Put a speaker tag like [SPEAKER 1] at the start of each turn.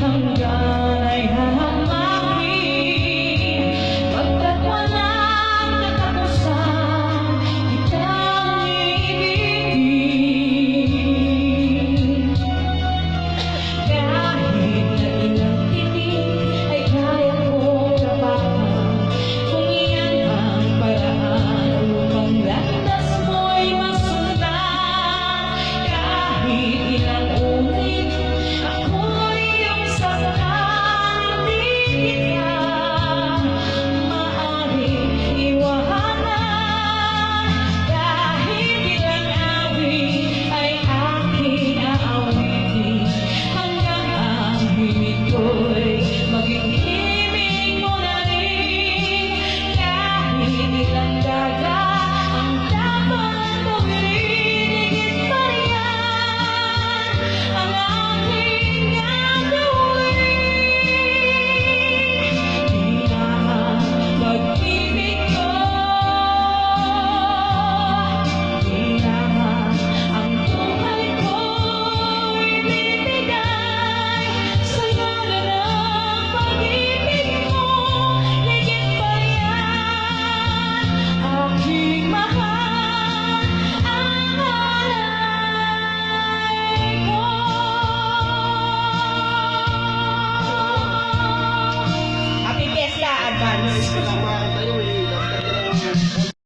[SPEAKER 1] hanggan ay hahamakin, pagkat walang katapusan kitang iibigin. Kahit na ilang tinig ay kaya kong tapakan, kung iyan ang paraan upang landas mo'y masundan. Kahit ilang ulit ako'y iyong saktan, di kita maaaring iwanan. Kahit ilang awit ay aking aawitin, hanggang ang himig ko'y maging himig mo na rin. Kahit ilang daga ang dapat tuwirin, higit pa riyan ang aking gagawin. Di na pag-ibig ko, di na ang buhay ko'y ibibigay sa'yo na ng pag-ibig mo. Higit pa riyan, aking mahal, ang alay ko. Happy Fiesta, advance!